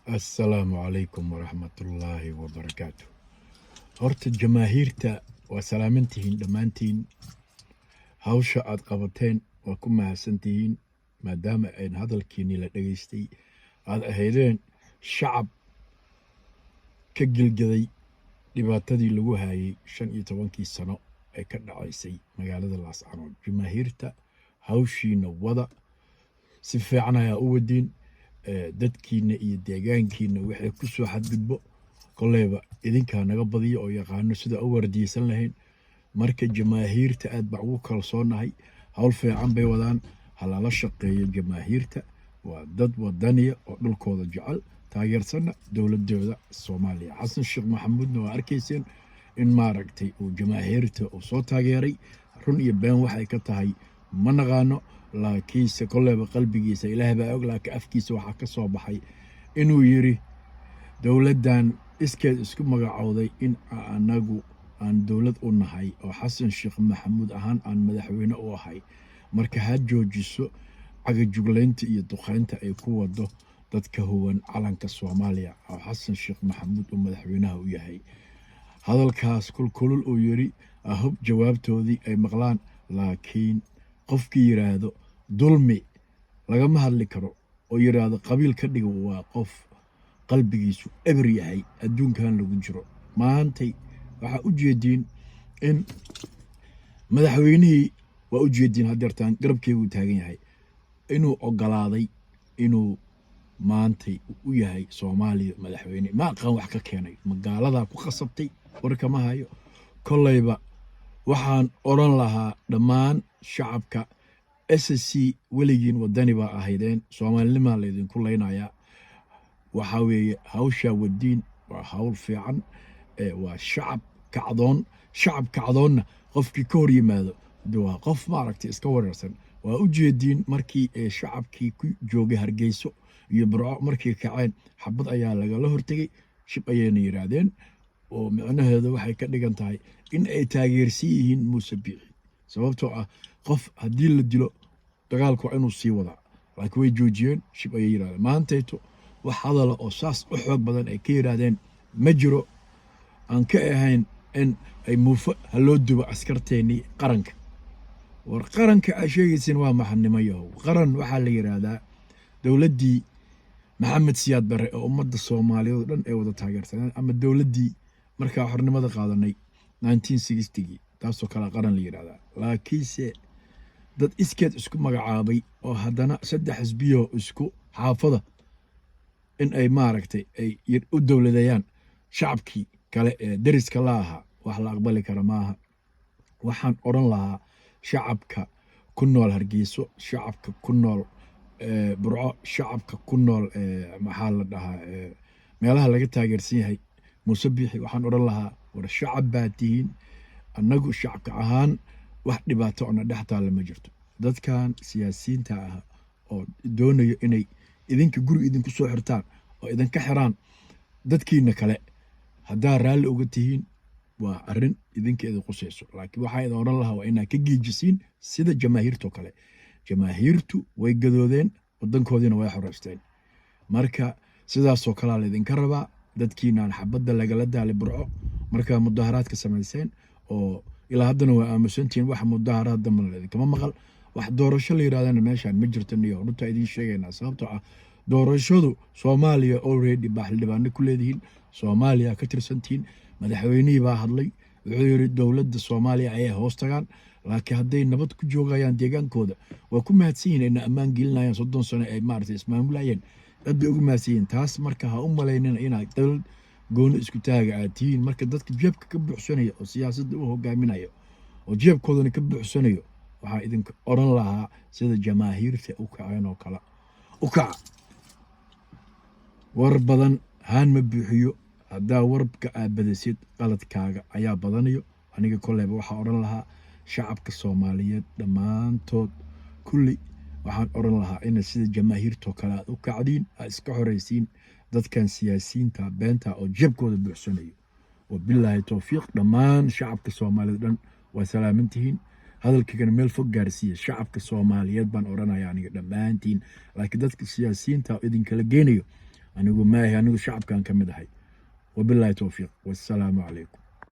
السلام عليكم ورحمة الله وبركاته. horta jamaahiirta waa salaamantihiin dhammaantiin. hawsha aad qabateen waa ku mahadsantihiin maadaama ayn hadalkiinii la dhegaystay aad ahaydeen shacab ka gilgaday dhibaatadii lagu hayay 15 sano ee ka dhacaysay magaalada Laascaanood. jamaahiirta hawshiina wada si fiican ayaa u wadiin dadkiina iyo deegaankiina waxay ku soo xadgudbo koleyba idinkaa naga badiyo oo yaqaano sida u wardiyeysan lahayn. marka jamaahiirta aad baa ugu kalsoonahay, hawl fiican bay wadaan, halala shaqeeyo. jamaahiirta waa dad wadaniya oo dhulkooda jecel, taageersana dowladooda Soomaaliya. xasan sheekh maxamuudna waa arkayseen in maaragtay uu jamaahiirta uu soo taageeray. run iyo been waxay ka tahay ma naqaano, laakiinse koleyba qalbigiisa ilaahay baa og. laakiin afkiisa waxaa ka soo baxay inuu yiri dowladdan iskeed isku magacowday in anagu aan dowlad u nahay oo xasan sheekh maxamuud ahaan aan madaxweyne u ahay. marka ha joojiso cagajuglaynta iyo duqeynta ay ku wado dadka huwan calanka Soomaaliya oo xasan sheekh maxamuud uu madaxweynaha u yahay. hadalkaas kulkulul uu yiri ahub jawaabtoodii ay maqlaan, laakiin qofkii yiraahdo dulmi lagama hadli karo oo yiraahdo qabiil ka dhigo waa qof qalbigiisu eber yahay adduunkan lagu jiro. maantay waxaa u jeediin in madaxweynihii waa u jeediin hadeertaan garabkeegu taagan yahay inuu ogolaaday inuu maantay u yahay Soomaaliya madaxweyne. ma aqaan wax ka keenay, magaaladaa ku qasabtay, warkama hayo. koleyba waxaan oran lahaa dhammaan shacabka SSC weligiin wadani baa ahaydeen, Soomaalinimaa laydinku leynayaa. waxaa weeye hawshaa wadiin waa hawl fiican, waa shacab kacdoonna qofkii ka hor yimaado waa qof maaragtay iska wareersan. waa u jeediin markii shacabkii ku joogay Hargeyso iyo Burco markii kaceen xabad ayaa lagala hortegay, shib ayayna yiraahdeen oo micnaheedu waxay ka dhigan tahay in ay taageersan yihiin Muuse Biixi. sababtoo ah qof haddii la dilo dagaalku waa inuu sii wadaa, laakiin way joojiyeen, shib ayay yiraahdeen. maantayto wax hadala oo saas u xoog badan ay ka yiraahdeen ma jiro aan ka ahayn in ay muufa haloo dubo askarteennii qaranka. war qaranka ay sheegaysiin waa maxannimo yahow. qaran waxaa la yiraahdaa dowladdii maxamed siyaad barre oo ummadda Soomaaliyeed dhan ay wada taageersaneen, ama dowladdii markaa xornimada qaadanay 1960 taasoo kale qaran la yiraahdaa. laakiinse dad iskeed isku magacaabay oo haddana 3 xisbiyo isku xaafada in ay maaragtay ay u dowladayaan shacabkii kale ee dariska la ahaa, wax la aqbali kara maaha. waxaan oran lahaa shacabka ku nool Hargeyso, shacabka ku nool Burco, shacabka ku nool maxaa la dhahaa meelaha laga taageersan yahay Muuse Biixi, waxaan oran lahaa war shacab baa tihiin, annagu shacabka ahaan wax dhibaato oo na dhex taalla ma jirto. dadkan siyaasiyiinta ah oo doonayo inay idinka guri idinku soo xirtaan oo idinka xiraan dadkiina kale, haddaa raalli uga tihiin waa arrin idinka idin qusayso. laakiin waxaa idin oran lahaa waa inaad ka giijisiin sida jamaahiirto kale. jamaahiirtu way gadoodeen, wadankoodiina way xoreysteen. marka sidaasoo kalea laydinka rabaa dadkiinaan xabadda lagala daalay Burco markaa mudaharaadka samayseen, oo ilaa haddana waa aamusantihiin. wax mudaharaad dambe laydinkama maqal. wax doorasho la yiraahdana meeshaan ma jirto niyo runta idin sheegaynaa. sababtoo ah doorashadu Soomaaliya already baa xildhibaano ku leedihiin, Soomaaliya ka tirsantihiin. madaxweynihii baa hadlay, wuxuu yiri dowladda Soomaaliya ayay hoos tagaan, laakiin hadday nabad ku joogayaan deegaankooda waa ku mahadsan yihiin inay ammaan gelinayaan 30 sano ay maaragtay ismaamulayeen. dad bay ugu mahadsan yihiin. taas marka ha u malaynina inaad dowlad gooni isku taaga aad tihiin. marka dadka jeebka ka buuxsanaya oo siyaasadda u hogaaminayo oo jeebkoodana ka buuxsanayo, waxaa idinka oran lahaa sida jamaahiirta u kaceen oo kale u kaca. war badan haan ma buuxiyo, haddaa warka aad badasid qaladkaaga ayaa badanayo. aniga koleyba waxaa oran lahaa shacabka Soomaaliyeed dhammaantood kulli waxaan oran lahaa in sida jamaahiirto kale aad u kacdiin, aad iska xoreysiin dadkan siyaasiyiinta beenta oo jeebkooda buuxsanayo. wabilaahi tawfiiq. dhammaan shacabka Soomaaliyeed dhan waa salaamantihiin. hadalkayga meel fog gaarsiiya shacabka Soomaaliyeed baan oranayaa aniga dhammaantiin. laakiin dadka siyaasiyiinta idin kala geenayo أنا أقول ما هي أنا شعب كان كمدهي وبالله توفيق والسلام عليكم.